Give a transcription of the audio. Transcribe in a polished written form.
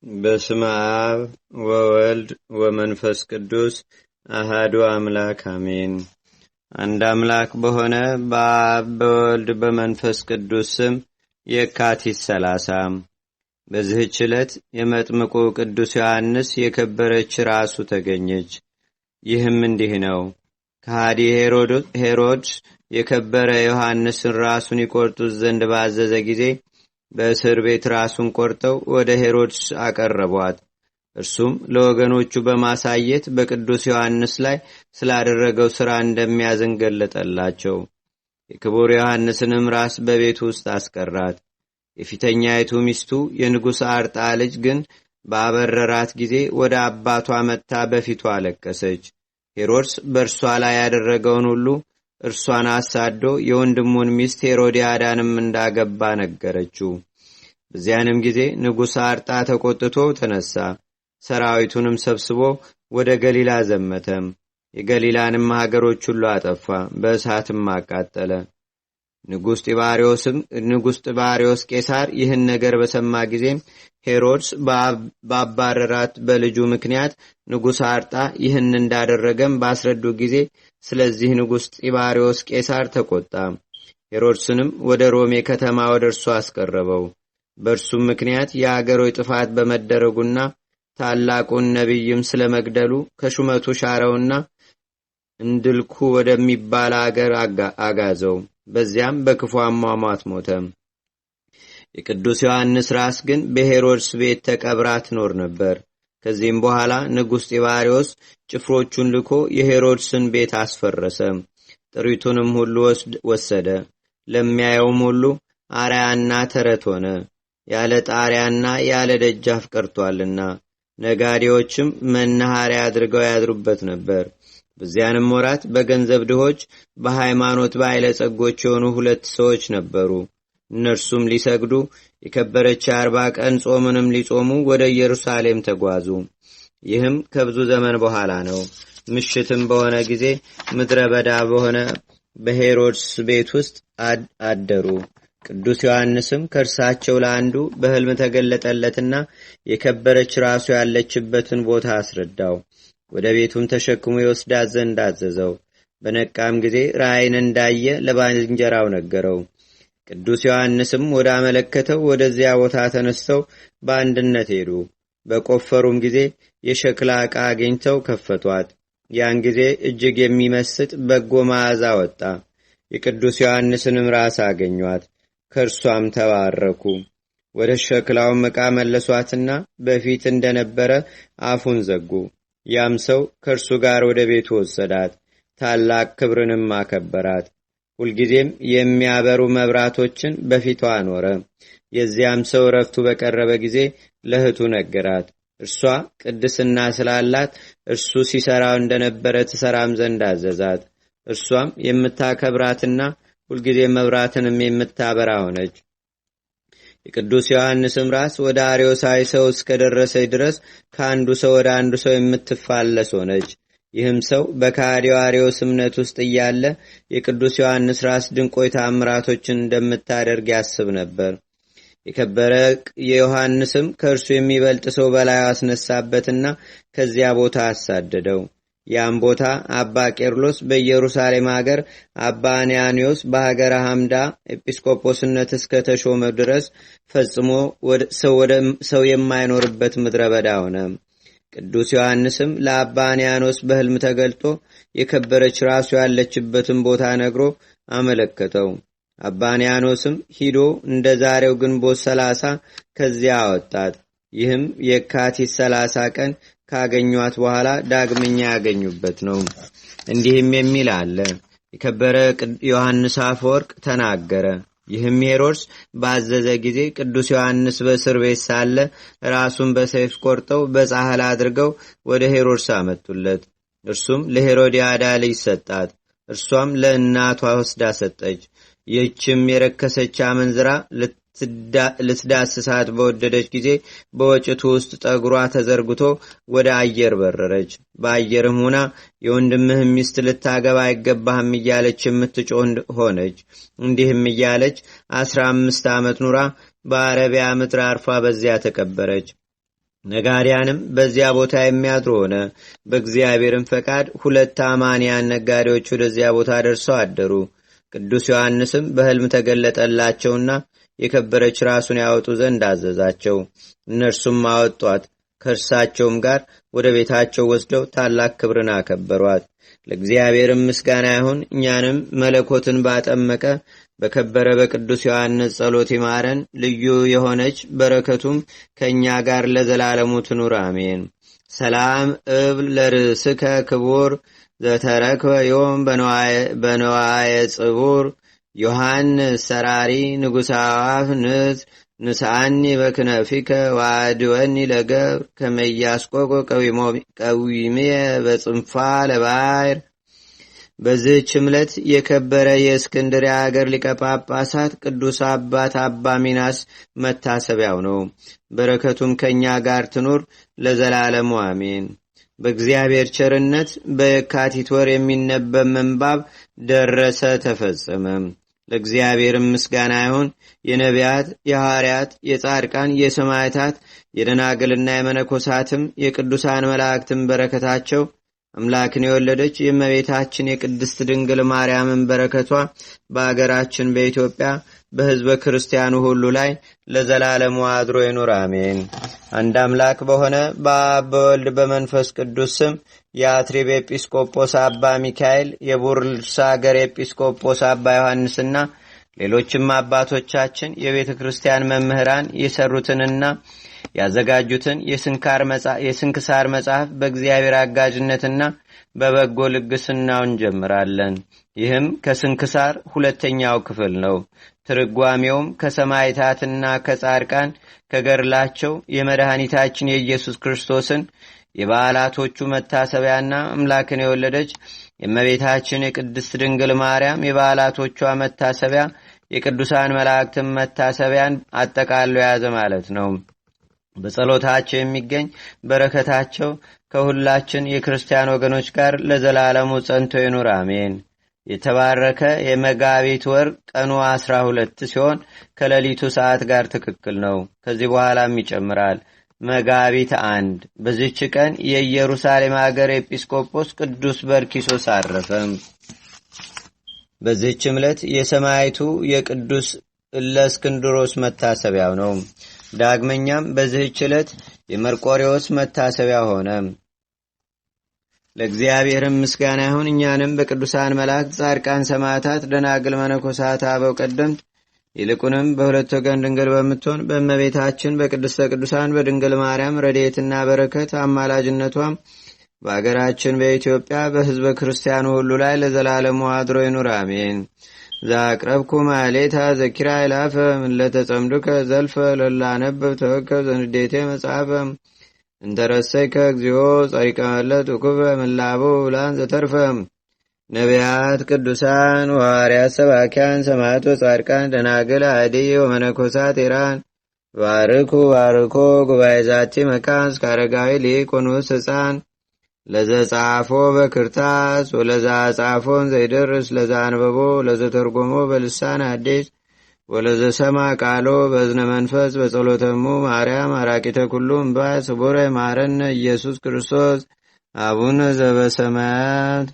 በስመ አብ ወወልድ ወመንፈስ ቅዱስ አሃዱ አምላክ አሜን። አንድ አምላክ በሆነ በአብ በወልድ በመንፈስ ቅዱስ ስም የካቲት 30 በዚህች ዕለት የመጥምቁ ቅዱስ ዮሐንስ የከበረች ራሱ ተገኘች። ይህም እንዲህ ነው። ከሃዲ ሄሮድስ የከበረ ዮሐንስን ራሱን ይቆርጡት ዘንድ ባዘዘ ጊዜ በእስር ቤት ራሱን ቆርጠው ወደ ሄሮድስ አቀረቧት። እርሱም ለወገኖቹ በማሳየት በቅዱስ ዮሐንስ ላይ ስላደረገው ሥራ እንደሚያዝን ገለጠላቸው። የክቡር ዮሐንስንም ራስ በቤቱ ውስጥ አስቀራት። የፊተኛይቱ ሚስቱ የንጉሥ አርጣ ልጅ ግን ባበረራት ጊዜ ወደ አባቷ መጥታ በፊቱ አለቀሰች። ሄሮድስ በእርሷ ላይ ያደረገውን ሁሉ እርሷን አሳዶ የወንድሙን ሚስት ሄሮድያዳንም እንዳገባ ነገረችው። በዚያንም ጊዜ ንጉሥ አርጣ ተቆጥቶ ተነሳ። ሰራዊቱንም ሰብስቦ ወደ ገሊላ ዘመተ። የገሊላንም ሀገሮች ሁሉ አጠፋ፣ በእሳትም አቃጠለ። ንጉሥ ጢባሪዎስ ቄሳር ይህን ነገር በሰማ ጊዜ ሄሮድስ ባባረራት በልጁ ምክንያት ንጉሥ አርጣ ይህን እንዳደረገም ባስረዱ ጊዜ ስለዚህ ንጉሥ ጢባሪዎስ ቄሳር ተቆጣ። ሄሮድስንም ወደ ሮሜ ከተማ ወደ እርሱ አስቀረበው። በእርሱም ምክንያት የአገሮች ጥፋት በመደረጉና ታላቁን ነቢይም ስለመግደሉ ከሹመቱ ሻረውና እንድልኩ ወደሚባል አገር አጋዘው። በዚያም በክፉ አሟሟት ሞተ። የቅዱስ ዮሐንስ ራስ ግን በሄሮድስ ቤት ተቀብራ ትኖር ነበር። ከዚህም በኋላ ንጉሥ ጢባሪዎስ ጭፍሮቹን ልኮ የሄሮድስን ቤት አስፈረሰ። ጥሪቱንም ሁሉ ወሰደ። ለሚያየውም ሁሉ አርያና ተረት ሆነ። ያለ ጣሪያና ያለ ደጃፍ ቀርቷልና ነጋዴዎችም መናኸሪያ አድርገው ያድሩበት ነበር። በዚያንም ወራት በገንዘብ ድሆች በሃይማኖት ባለጸጎች የሆኑ 2 ሰዎች ነበሩ። እነርሱም ሊሰግዱ የከበረች 40 ቀን ጾምንም ሊጾሙ ወደ ኢየሩሳሌም ተጓዙ። ይህም ከብዙ ዘመን በኋላ ነው። ምሽትም በሆነ ጊዜ ምድረ በዳ በሆነ በሄሮድስ ቤት ውስጥ አደሩ። ቅዱስ ዮሐንስም ከእርሳቸው ለአንዱ በሕልም ተገለጠለትና የከበረች ራሱ ያለችበትን ቦታ አስረዳው። ወደ ቤቱም ተሸክሞ ይወስዳት ዘንድ አዘዘው። በነቃም ጊዜ ራእይን እንዳየ ለባልንጀራው ነገረው። ቅዱስ ዮሐንስም ወደ አመለከተው ወደዚያ ቦታ ተነስተው በአንድነት ሄዱ። በቆፈሩም ጊዜ የሸክላ ዕቃ አግኝተው ከፈቷት። ያን ጊዜ እጅግ የሚመስጥ በጎ መዓዛ ወጣ። የቅዱስ ዮሐንስንም ራስ አገኟት፣ ከእርሷም ተባረኩ። ወደ ሸክላውም ዕቃ መለሷትና በፊት እንደነበረ አፉን ዘጉ። ያም ሰው ከእርሱ ጋር ወደ ቤቱ ወሰዳት፣ ታላቅ ክብርንም አከበራት። ሁልጊዜም የሚያበሩ መብራቶችን በፊቷ አኖረ። የዚያም ሰው ረፍቱ በቀረበ ጊዜ ለእህቱ ነገራት። እርሷ ቅድስና ስላላት እርሱ ሲሰራው እንደነበረ ትሰራም ዘንድ አዘዛት። እርሷም የምታከብራትና ሁልጊዜ መብራትንም የምታበራ ሆነች። የቅዱስ ዮሐንስም ራስ ወደ አርዮሳዊ ሰው እስከደረሰች ድረስ ከአንዱ ሰው ወደ አንዱ ሰው የምትፋለስ ሆነች። ይህም ሰው በካዲው አርዮስ እምነት ውስጥ እያለ የቅዱስ ዮሐንስ ራስ ድንቆይ ተአምራቶችን እንደምታደርግ ያስብ ነበር። የከበረ የዮሐንስም ከእርሱ የሚበልጥ ሰው በላዩ አስነሳበትና ከዚያ ቦታ አሳደደው። ያም ቦታ አባ ቄርሎስ በኢየሩሳሌም ሀገር፣ አባ አንያኒዮስ በሀገረ ሐምዳ ኤጲስቆጶስነት እስከ ተሾመ ድረስ ፈጽሞ ሰው የማይኖርበት ምድረ በዳ ሆነ። ቅዱስ ዮሐንስም ለአባ አንያኖስ በሕልም ተገልጦ የከበረች ራሱ ያለችበትን ቦታ ነግሮ አመለከተው። አባ አንያኖስም ሂዶ እንደ ዛሬው ግንቦት 30 ከዚያ አወጣት። ይህም የካቲት 30 ቀን ካገኟት በኋላ ዳግመኛ ያገኙበት ነው። እንዲህም የሚል አለ። የከበረ ዮሐንስ አፈወርቅ ተናገረ። ይህም ሄሮድስ ባዘዘ ጊዜ ቅዱስ ዮሐንስ በእስር ቤት ሳለ ራሱን በሰይፍ ቆርጠው በጻሕል አድርገው ወደ ሄሮድስ አመጡለት። እርሱም ለሄሮድያዳ ልጅ ሰጣት። እርሷም ለእናቷ ወስዳ ሰጠች። ይህችም የረከሰች አመንዝራ ልትዳስሳት በወደደች ጊዜ በወጭቱ ውስጥ ጠጉሯ ተዘርግቶ ወደ አየር በረረች። በአየርም ሆና የወንድምህ ሚስት ልታገባ አይገባህም እያለች የምትጮህ ሆነች። እንዲህም እያለች 15 ዓመት ኑራ በአረቢያ ምድር አርፋ በዚያ ተቀበረች። ነጋዴያንም በዚያ ቦታ የሚያድሩ ሆነ። በእግዚአብሔርም ፈቃድ 2 አማንያን ነጋዴዎች ወደዚያ ቦታ ደርሰው አደሩ። ቅዱስ ዮሐንስም በሕልም ተገለጠላቸውና የከበረች ራሱን ያወጡ ዘንድ አዘዛቸው። እነርሱም አወጧት። ከእርሳቸውም ጋር ወደ ቤታቸው ወስደው ታላቅ ክብርን አከበሯት። ለእግዚአብሔርም ምስጋና ይሁን። እኛንም መለኮትን ባጠመቀ በከበረ በቅዱስ ዮሐንስ ጸሎት ይማረን። ልዩ የሆነች በረከቱም ከእኛ ጋር ለዘላለሙ ትኑር አሜን። ሰላም እብል ለርእስከ ክቡር ዘተረክበ ዮም በነዋየ ጽቡር ዮሐንስ ሰራሪ ንጉሠ አዕዋፍ ንስአኒ በክነፊከ ዋድወኒ ለገብር ከመያስቆቆ ቀዊሜ በጽንፋ ለባሕር። በዚህች ዕለት የከበረ የእስክንድርያ አገር ሊቀ ጳጳሳት ቅዱስ አባት አባ ሚናስ መታሰቢያው ነው። በረከቱም ከእኛ ጋር ትኑር ለዘላለሙ አሜን። በእግዚአብሔር ቸርነት በየካቲት ወር የሚነበብ ምንባብ ደረሰ፣ ተፈጸመ። ለእግዚአብሔርም ምስጋና ይሁን። የነቢያት፣ የሐዋርያት፣ የጻድቃን፣ የሰማዕታት፣ የደናግልና የመነኮሳትም የቅዱሳን መላእክትም በረከታቸው አምላክን የወለደች የእመቤታችን የቅድስት ድንግል ማርያምን በረከቷ በአገራችን በኢትዮጵያ በሕዝበ ክርስቲያኑ ሁሉ ላይ ለዘላለሙ አድሮ ይኑር አሜን። አንድ አምላክ በሆነ በአብ በወልድ በመንፈስ ቅዱስ ስም የአትሪብ ኤጲስቆጶስ አባ ሚካኤል፣ የቡርልሳ አገር ኤጲስቆጶስ አባ ዮሐንስና ሌሎችም አባቶቻችን የቤተ ክርስቲያን መምህራን የሰሩትንና ያዘጋጁትን የስንክሳር መጽሐፍ በእግዚአብሔር አጋዥነትና በበጎ ልግስናው እንጀምራለን። ይህም ከስንክሳር 2ኛው ክፍል ነው። ትርጓሜውም ከሰማዕታትና ከጻድቃን ከገድላቸው የመድኃኒታችን የኢየሱስ ክርስቶስን የበዓላቶቹ መታሰቢያና አምላክን የወለደች የእመቤታችን የቅድስት ድንግል ማርያም የበዓላቶቿ መታሰቢያ የቅዱሳን መላእክትን መታሰቢያን አጠቃሎ የያዘ ማለት ነው። በጸሎታቸው የሚገኝ በረከታቸው ከሁላችን የክርስቲያን ወገኖች ጋር ለዘላለሙ ጸንቶ ይኑር አሜን። የተባረከ የመጋቢት ወር ቀኑ 12 ሲሆን ከሌሊቱ ሰዓት ጋር ትክክል ነው። ከዚህ በኋላም ይጨምራል። መጋቢት 1 በዚህች ቀን የኢየሩሳሌም ሀገር ኤጲስቆጶስ ቅዱስ በርኪሶስ አረፈ። በዚህች ዕለት የሰማዕቱ የቅዱስ እለእስክንድሮስ መታሰቢያው ነው። ዳግመኛም በዚህች ዕለት የመርቆሬዎስ መታሰቢያ ሆነ። ለእግዚአብሔርም ምስጋና ይሁን። እኛንም በቅዱሳን መላእክት፣ ጻድቃን፣ ሰማዕታት፣ ደናግል፣ መነኮሳት፣ አበው ቀደምት ይልቁንም በሁለት ወገን ድንግል በምትሆን በእመቤታችን በቅድስተ ቅዱሳን በድንግል ማርያም ረድኤትና በረከት አማላጅነቷም በአገራችን በኢትዮጵያ በሕዝበ ክርስቲያኑ ሁሉ ላይ ለዘላለሙ አድሮ ይኑር አሜን። ዛቅረብኩ ማሌታ ዘኪራ ይላፈ ምለተጸምዱከ ዘልፈ ለላነብብ ተወከብ ዘንዴቴ መጽሐፈ እንተረሰይከ እግዚኦ ጸሪቀ መለት ውኩበ ምላቡ ውላን ዘተርፈ ነቢያት፣ ቅዱሳን፣ ሐዋርያት፣ ሰባኪያን፣ ሰማዕቶ፣ ጻድቃን፣ ደናግል፣ አዲ ወመነኮሳት ኢራን ባርኩ ባርኮ ጉባኤ ዛቲ መካን እስከ አረጋዊ ሊቅ ወንዑስ ሕፃን ለዘጻፎ በክርታስ ወለዛ ጻፎን ዘይደርስ ለዛ አንበቦ ለዘተርጎሞ በልሳን አዲስ ወለዘሰማ ቃሎ በዝነ መንፈስ በጸሎተሙ ማርያም አራቂተ ኩሉ እምባ ስቡረ ማረነ ኢየሱስ ክርስቶስ አቡነ ዘበሰማያት